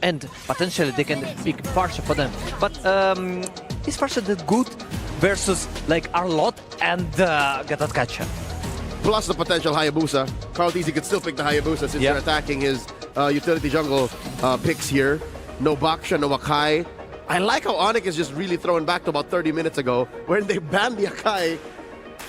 and potentially they can pick Farsha for them. But is Farsha the good versus like Arlott and Gatatkacha? Plus the potential Hayabusa. Tlph could still pick the Hayabusa since they're attacking his utility jungle picks here. No Baksha, no Akai. I like how Onic is just really throwing back to about 30 minutes ago when they banned the Akai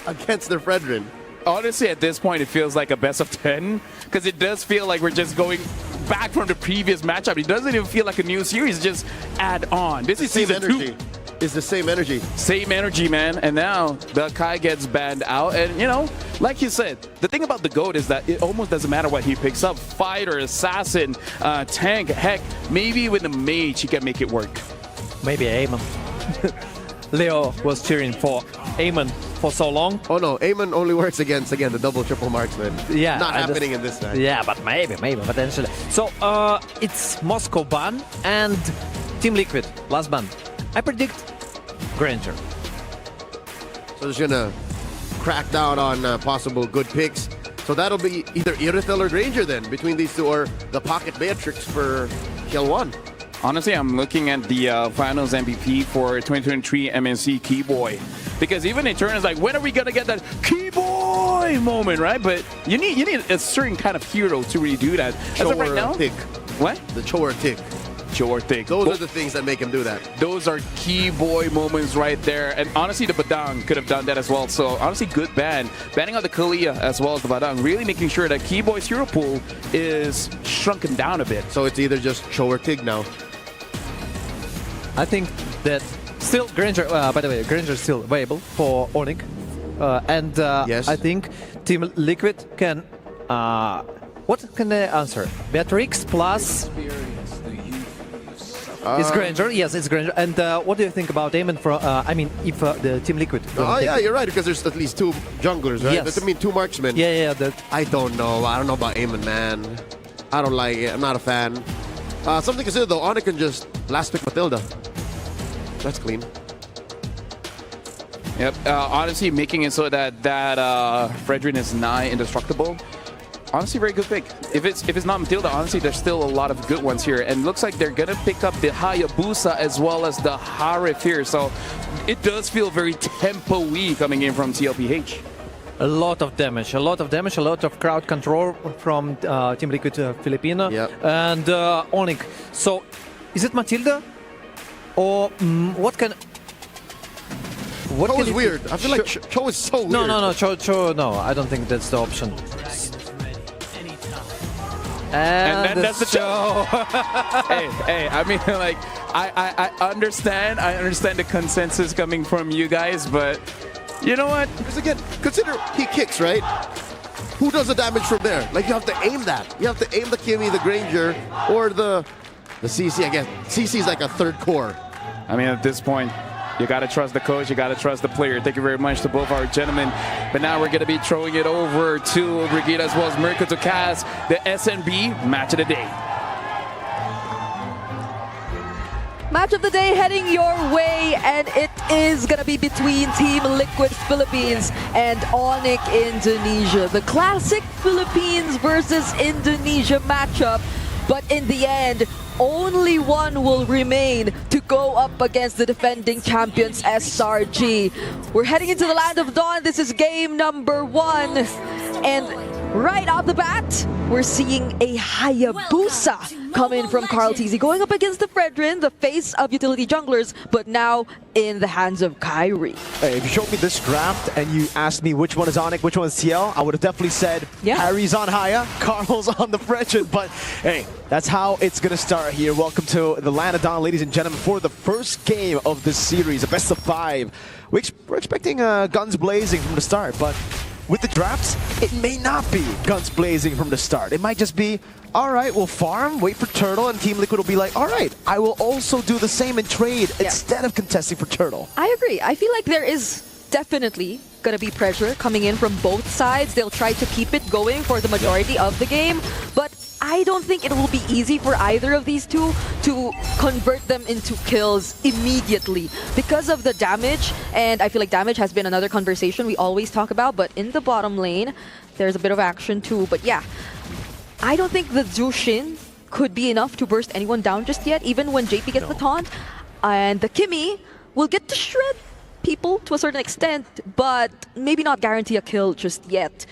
against their Fredrin. Honestly, at this point, it feels like a best of 10 because it does feel like we're just going back from the previous matchup. It doesn't even feel like a new series, just add on. This is season 2. It's the same energy. Same energy, man. And now the Kai gets banned out. And, you know, like you said, the thing about the GOAT is that it almost doesn't matter what he picks up. Fighter, assassin, tank, heck, maybe with the mage, he can make it work. Maybe Eamon. Leo was cheering for Eamon for so long. Oh no, Eamon only works against, again, the double triple marksman. Yeah. Not happening in this match. Yeah, but maybe, potentially. So, it's Moscow ban and Team Liquid, last ban. I predict Granger. So just gonna crack down on possible good picks. So that'll be either Irithel or Granger then, between these two, or the Pocket Beatrix for kill 1. Honestly, I'm looking at the finals MVP for 2023 MNC Keyboy. Because even in turn, it's like, when are we going to get that Keyboy moment, right? But you need a certain kind of hero to really do that. As of right now, tick. What? The Chor tick. Chor tick. Those are the things that make him do that. Those are Keyboy moments right there. And honestly, the Badang could have done that as well. So honestly, good ban. Banning out the Kalia as well as the Badang. Really making sure that Keyboy's hero pool is shrunken down a bit. So it's either just Chor Tig now. I think that still Granger, by the way, Granger is still available for Onic. Yes. I think Team Liquid can, what can they answer? Beatrix plus... It's Granger, yes, it's Granger. And what do you think about Eamon for, I mean, if the Team Liquid... Oh yeah, you're right, because there's at least 2 junglers, right? Yes. I mean, 2 marksmen. Yeah. I don't know about Eamon, man. I don't like it, I'm not a fan. Something to consider though, Onic can just last pick Matilda. That's clean. Yep, honestly, making it so that Fredrin is nigh indestructible. Honestly, very good pick. If it's not Matilda, honestly, there's still a lot of good ones here. And looks like they're going to pick up the Hayabusa as well as the Harif here. So it does feel very tempo-y coming in from Tlph. A lot of damage, a lot of crowd control from Team Liquid Filipino and Onic. So, is it Matilda? Or what can... Cho is weird. I feel like Cho is so weird. No, Cho, no, I don't think that's the option. And then that's the Cho. hey, I mean, like, I understand the consensus coming from you guys, but you know what? Because again, consider he kicks, right? Who does the damage from there? Like, you have to aim that. You have to aim the Kimmy, the Granger, or the CC. Again, CC is like a third core. I mean, at this point, you got to trust the coach, you got to trust the player. Thank you very much to both our gentlemen. But now we're going to be throwing it over to Brigida as well as Mirko to cast the SNB Match of the Day. Match of the day heading your way, and it is going to be between Team Liquid Philippines and Onic Indonesia. The classic Philippines versus Indonesia matchup. But in the end, only one will remain to go up against the defending champions SRG. We're heading into the Land of Dawn. This is game number 1. And right off the bat, we're seeing a Hayabusa come in from Tlph, going up against the Fredrin, the face of utility junglers, but now in the hands of Kyrie. Hey, if you showed me this draft and you asked me which one is Onic, which one is TL, I would have definitely said Harry's on Haya, Carl's on the Fredrin. But hey, that's how it's going to start here. Welcome to the Land of Dawn, ladies and gentlemen, for the first game of this series, a best of 5. We're expecting guns blazing from the start, but with the drafts, it may not be guns blazing from the start. It might just be, all right, we'll farm, wait for Turtle, and Team Liquid will be like, all right, I will also do the same in trade instead of contesting for Turtle. I agree. I feel like there is definitely going to be pressure coming in from both sides. They'll try to keep it going for the majority of the game, but I don't think it will be easy for either of these two to convert them into kills immediately because of the damage. And I feel like damage has been another conversation we always talk about, but in the bottom lane, there's a bit of action too. But yeah, I don't think the Jushin could be enough to burst anyone down just yet, even when JP gets the taunt. And the Kimmy will get to shred people to a certain extent, but maybe not guarantee a kill just yet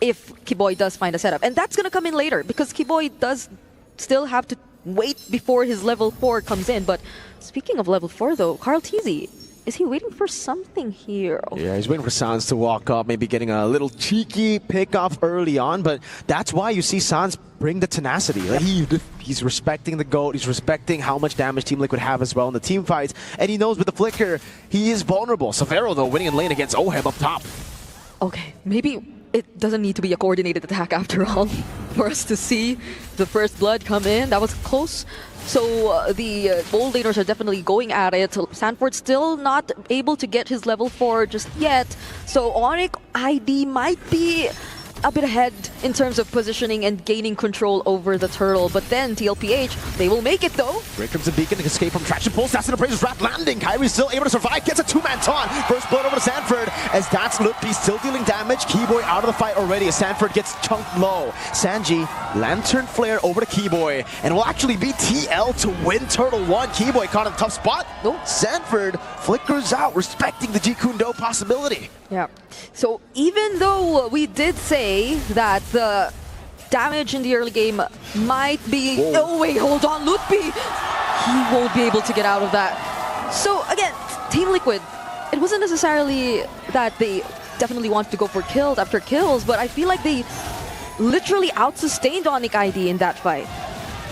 if Kiboy does find a setup. And that's going to come in later, because Kiboy does still have to wait before his level 4 comes in. But speaking of level 4 though, Tlph, is he waiting for something here? Yeah, he's waiting for Sans to walk up, maybe getting a little cheeky pick-off early on, but that's why you see Sans bring the tenacity. Like he's respecting the GOAT, he's respecting how much damage Team Liquid have as well in the team fights, and he knows with the Flicker, he is vulnerable. Severo, though, winning in lane against Oheb up top. Okay, maybe it doesn't need to be a coordinated attack after all for us to see the first blood come in. That was close. So the bold laners are definitely going at it. Sanford still not able to get his level 4 just yet. So Onic ID might be a bit ahead in terms of positioning and gaining control over the turtle. But then Tlph, they will make it though. Here comes the beacon to escape from traction pulse. That's an appraiser's wrap landing. Kyrie's still able to survive. Gets a 2-man taunt. First blood over to Sanford as that's Tlph still dealing damage. Keyboy out of the fight already as Sanford gets chunked low. Sanji, Lantern Flare over to Keyboy, and will actually be TL to win Turtle 1. Keyboy caught in a tough spot. No, Sanford flickers out, respecting the Jikundo possibility. Yeah. So even though we did say that the damage in the early game might be... Whoa. Oh wait, hold on, Tlph! He won't be able to get out of that. So again, Team Liquid, it wasn't necessarily that they definitely wanted to go for kills after kills, but I feel like they literally out-sustained Onic ID in that fight.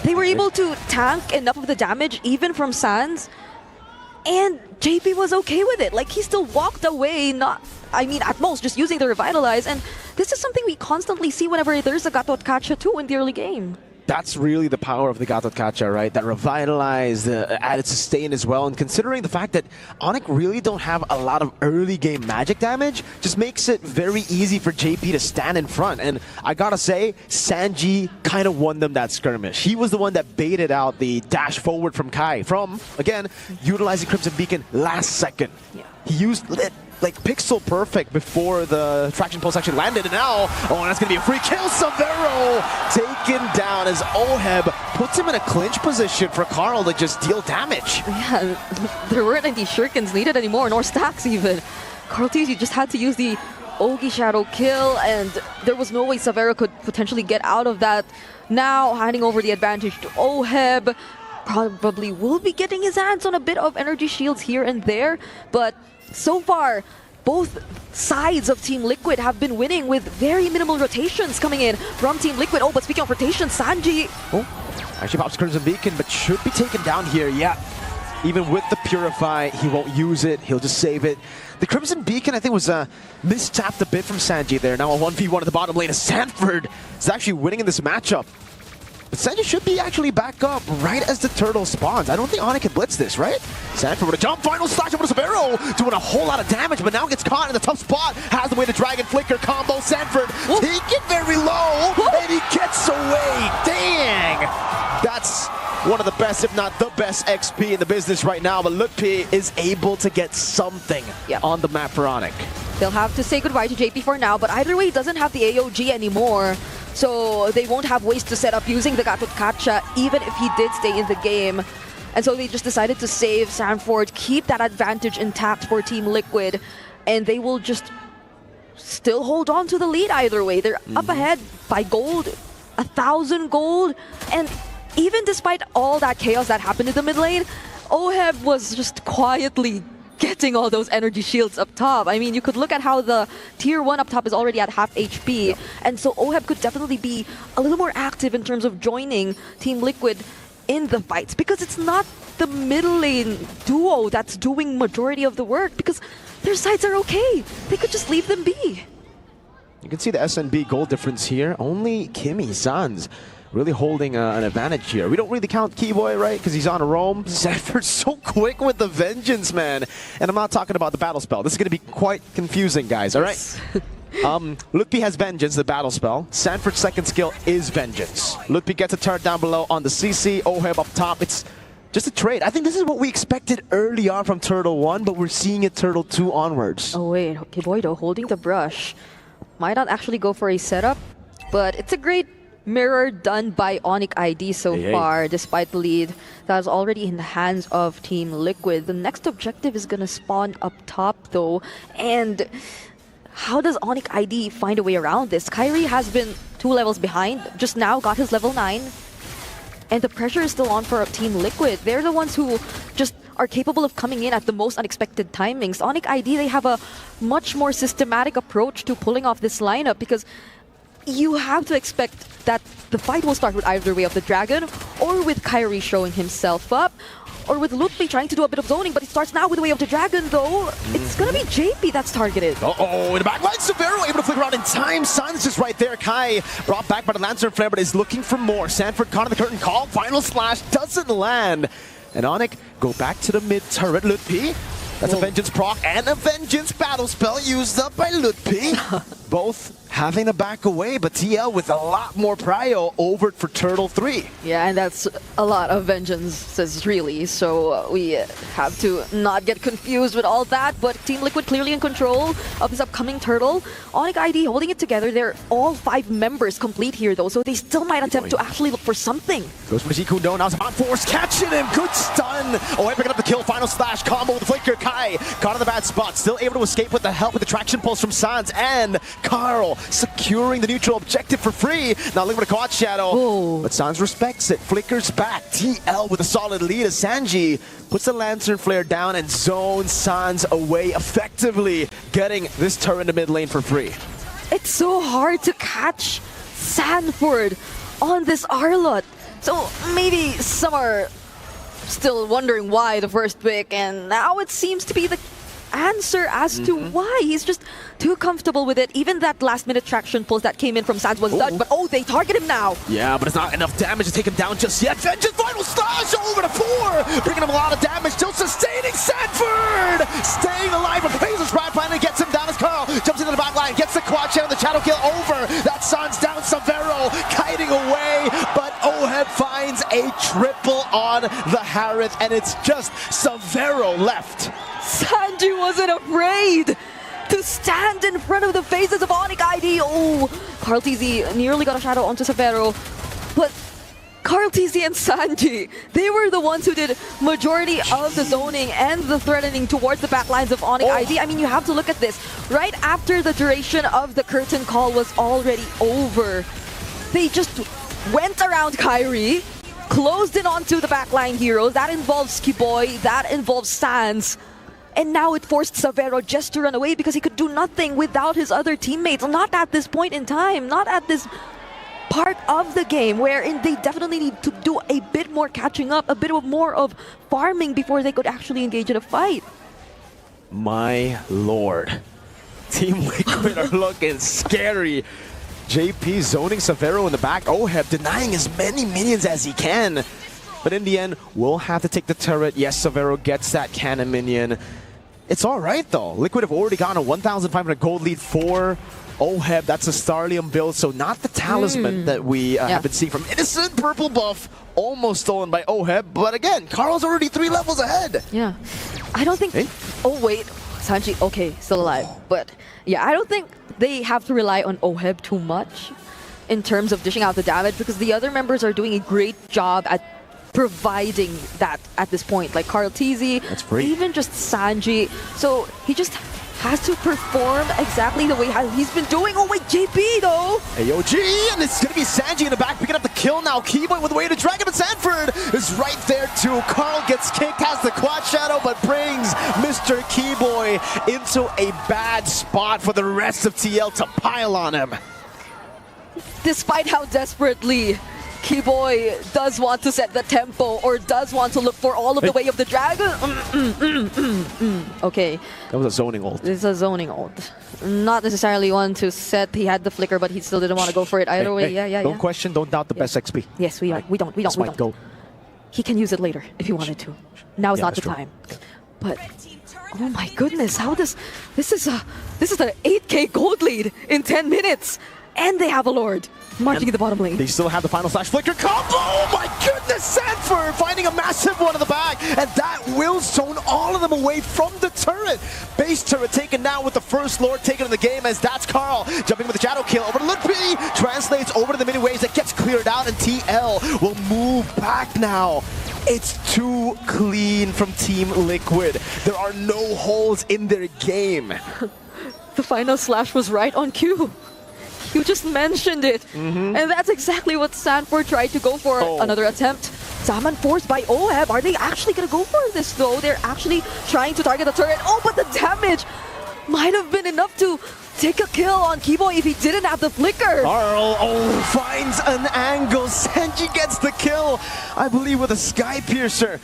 They were able to tank enough of the damage, even from Sans, and JP was okay with it. Like, he still walked away, at most, just using the Revitalize. And this is something we constantly see whenever there's a Gatot Kacha too in the early game. That's really the power of the Gatot Kacha, right? That Revitalize, the added sustain as well. And considering the fact that Onic really don't have a lot of early game magic damage, just makes it very easy for JP to stand in front. And I gotta say, Sanji kind of won them that skirmish. He was the one that baited out the dash forward from Kai from, again, utilizing Crimson Beacon last second. Yeah. He used it like pixel perfect before the traction pulse actually landed, and now, oh, that's gonna be a free kill. Severo taken down as Oheb puts him in a clinch position for Carl to just deal damage. Yeah, there weren't any shurikens needed anymore, nor stacks even. Tlph just had to use the Ogi Shadow kill, and there was no way Severo could potentially get out of that. Now, handing over the advantage to Oheb, probably will be getting his hands on a bit of energy shields here and there, but so far, both sides of Team Liquid have been winning with very minimal rotations coming in from Team Liquid. Oh, but speaking of rotations, Sanji... Oh, actually pops Crimson Beacon, but should be taken down here, yeah. Even with the Purify, he won't use it, he'll just save it. The Crimson Beacon, I think, was mistapped a bit from Sanji there. Now a 1v1 at the bottom lane as Sanford is actually winning in this matchup. But Sanji should be actually back up right as the turtle spawns. I don't think Onic can blitz this, right? Sanford with a jump, final slash over to Severo, doing a whole lot of damage, but now gets caught in a tough spot. Has the way to Dragon Flicker combo. Sanford taken very low, and he gets away. Dang! That's one of the best, if not the best XP in the business right now, but Tlph is able to get something on the map for Onic. They'll have to say goodbye to JP for now, but either way, he doesn't have the AOG anymore. So they won't have ways to set up using the Gatot Kacha, even if he did stay in the game. And so they just decided to save Sanford, keep that advantage intact for Team Liquid, and they will just still hold on to the lead either way. They're up ahead by gold, 1,000 gold, and even despite all that chaos that happened in the mid lane, Oheb was just quietly getting all those energy shields up top. I mean, you could look at how the tier 1 up top is already at half HP, and so Oheb could definitely be a little more active in terms of joining Team Liquid in the fights, because it's not the middle lane duo that's doing majority of the work, because their sides are okay. They could just leave them be. You can see the SNB goal difference here. Only Kimmy Sans really holding an advantage here. We don't really count Keyboy, right? Because he's on a roam. Sanford's so quick with the Vengeance, man. And I'm not talking about the battle spell. This is going to be quite confusing, guys, all right? Tlph has Vengeance, the battle spell. Sanford's second skill is Vengeance. Tlph gets a turret down below on the CC. Oheb up top. It's just a trade. I think this is what we expected early on from Turtle 1, but we're seeing it Turtle 2 onwards. Oh wait, Keyboy though, holding the brush. Might not actually go for a setup, but it's a great mirror done by Onic ID so far, despite the lead that is already in the hands of Team Liquid. The next objective is going to spawn up top though, and how does Onic ID find a way around this? Kyrie has been 2 levels behind, just now got his level 9, and the pressure is still on for Team Liquid. They're the ones who just are capable of coming in at the most unexpected timings. Onic ID, they have a much more systematic approach to pulling off this lineup, because you have to expect that the fight will start with either way of the dragon, or with Kyrie showing himself up, or with Tlph trying to do a bit of zoning, but it starts now with the way of the dragon though. It's gonna be JP that's targeted. In the back line, Severo able to flick around in time. Sun's just right there. Kai brought back by the Lancer Flare, but is looking for more. Sanford caught on the curtain call. Final slash doesn't land. And Onic go back to the mid turret. Tlph, that's a Vengeance proc and a Vengeance battle spell used up by Tlph. Both having to back away, but TL with a lot more prio over for Turtle 3. Yeah, and that's a lot of vengeances really, so we have to not get confused with all that, but Team Liquid clearly in control of this upcoming Turtle. Onic ID holding it together. They're all 5 members complete here though, so they still might attempt to actually look for something. Goes for Kundo, now on force, catching him, good stun! Picking up the kill, final slash, combo with the flicker. Kai caught in the bad spot, still able to escape with the help with the traction pulse from Sans, and Carl securing the neutral objective for free. Now looking for the Quad Shadow, but Sans respects it, flickers back. TL with a solid lead as Sanji puts the Lantern Flare down and zones Sans away, effectively getting this turret in the mid lane for free. It's so hard to catch Sanford on this Arlott. So maybe some are still wondering why the first pick, and now it seems to be the answer as to why. He's just too comfortable with it. Even that last-minute traction pulse that came in from Sans was done, but they target him now. Yeah, but it's not enough damage to take him down just yet. Vengeance final slash over to 4, bringing him a lot of damage, still sustaining Sanford! Staying alive, but Phases Pride finally gets him down as Carl jumps into the back line, gets the quad shadow, the shadow kill over. That Sans down, Severo kiting away, but Oheb finds a triple on the Harith, and it's just Severo left. Sanji wasn't afraid to stand in front of the faces of Onic ID. KarlTzy nearly got a shadow onto Severo, but KarlTzy and Sanji, they were the ones who did majority of the zoning and the threatening towards the backlines of Onic ID. I mean, you have to look at this. Right after the duration of the curtain call was already over, they just went around Kyrie, closed in onto the backline heroes. That involves Skiboy, that involves Sans. And now it forced Severo just to run away because he could do nothing without his other teammates. Not at this point in time, not at this part of the game wherein they definitely need to do a bit more catching up, a bit more of farming before they could actually engage in a fight. My lord. Team Liquid are looking scary. JP zoning Severo in the back. Oheb denying as many minions as he can. But in the end, we'll have to take the turret. Yes, Severo gets that cannon minion. It's all right, though. Liquid have already gotten a 1,500 gold lead for Oheb. That's a Starlium build, so not the talisman that we have been seeing from Innocent. Purple buff almost stolen by Oheb. But again, Carl's already 3 levels ahead. Yeah. I don't think... Oh, wait. Sanji, okay, still alive. But yeah, I don't think they have to rely on Oheb too much in terms of dishing out the damage, because the other members are doing a great job at providing that at this point, like KarlTzy, even just Sanji. So he just has to perform exactly the way he's been doing. Oh wait, JP though! AOG, and it's gonna be Sanji in the back picking up the kill now. Keyboy with the way to Dragon, but Sanford is right there too. Carl gets kicked, has the quad shadow, but brings Mr. Keyboy into a bad spot for the rest of TL to pile on him. Despite how desperately Keyboy does want to set the tempo or does want to look for all of the way of the dragon. Okay. That was a zoning ult. This is a zoning ult. Not necessarily one to set. He had the flicker, but he still didn't want to go for it either way. Don't question, don't doubt the best XP. Yes, we don't. Go. He can use it later if he wanted to. Now is not the time. But oh my goodness, how does this is an 8K gold lead in 10 minutes, and they have a Lord. Marching in the bottom lane. They still have the final slash flicker combo. Oh my goodness, Sanford finding a massive one in the back, and that will zone all of them away from the turret. Base turret taken down with the first lord taken in the game, as that's Carl jumping with the shadow kill over to Tlph, translates over to the mini waves, that gets cleared out, and TL will move back now. It's too clean from Team Liquid. There are no holes in their game. The final slash was right on cue. You just mentioned it. And that's exactly what Sanford tried to go for. Another attempt. Zaman forced by Oheb. Are they actually going to go for this though? They're actually trying to target the turret. Oh, but the damage might have been enough to take a kill on Keyboy if he didn't have the flicker. Carl, finds an angle. Senji gets the kill, I believe, with a Sky Piercer.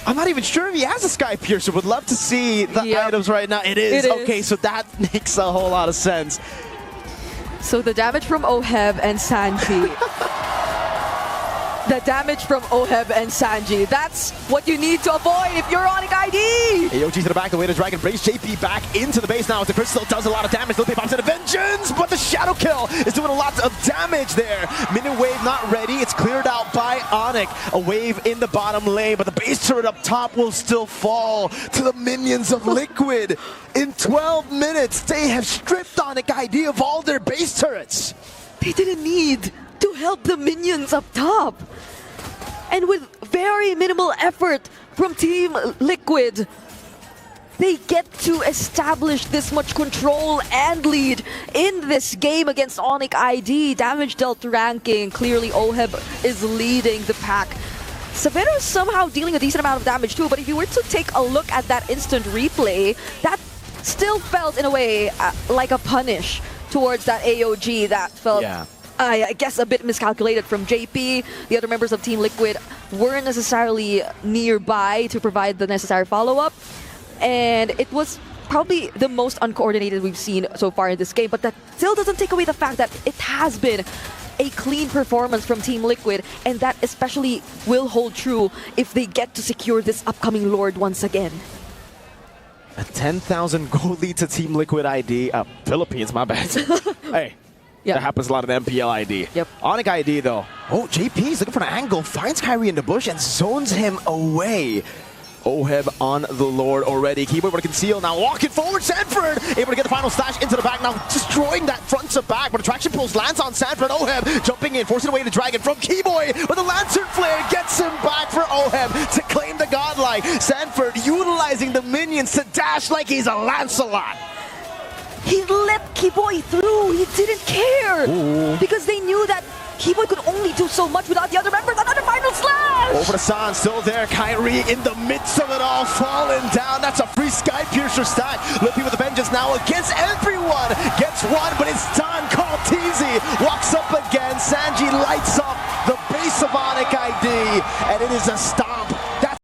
I'm not even sure if he has a Sky Piercer. Would love to see the items right now. It is. Okay, so that makes a whole lot of sense. So the damage from Oheb and Sanji. The damage from Oheb and Sanji. That's what you need to avoid if you're Onic ID. AOG to the back, the way to Dragon brings JP back into the base now. The crystal does a lot of damage. Tlph pops into Vengeance, but the Shadow Kill is doing a lot of damage there. Minion wave not ready. It's cleared out by Onic. A wave in the bottom lane, but the base turret up top will still fall to the minions of Liquid. In 12 minutes, they have stripped Onic ID of all their base turrets. They didn't need to help the minions up top. And with very minimal effort from Team Liquid, they get to establish this much control and lead in this game against Onic ID. Damage dealt ranking, clearly Oheb is leading the pack. Severo is somehow dealing a decent amount of damage too, but if you were to take a look at that instant replay, that still felt in a way like a punish towards that AOG. That felt, I guess, a bit miscalculated from JP. The other members of Team Liquid weren't necessarily nearby to provide the necessary follow-up. And it was probably the most uncoordinated we've seen so far in this game, but that still doesn't take away the fact that it has been a clean performance from Team Liquid, and that especially will hold true if they get to secure this upcoming Lord once again. A 10,000 gold lead to Team Liquid ID. Philippines, my bad. Hey. That happens a lot in MPL ID. Onic ID though. Oh, JP's looking for an angle, finds Kyrie in the bush and zones him away. Oheb on the Lord already. Keyboy able to conceal, now walking forward, Sanford able to get the final slash into the back, now destroying that front to back, but attraction pulls lands on Sanford. Oheb jumping in, forcing away the dragon from Keyboy, but the Lantern Flare gets him back for Oheb to claim the godlike. Sanford utilizing the minions to dash like he's a Lancelot. He let Keyboy through. He didn't care. Because they knew that Keyboy could only do so much without the other members. Another final slash! Over to San, still there. Kyrie in the midst of it all, falling down. That's a free Sky Piercer stack. Tlph with the vengeance now against everyone. Gets one, but it's done. Carl Teasy walks up again. Sanji lights up the base of Onic ID, and it is a stomp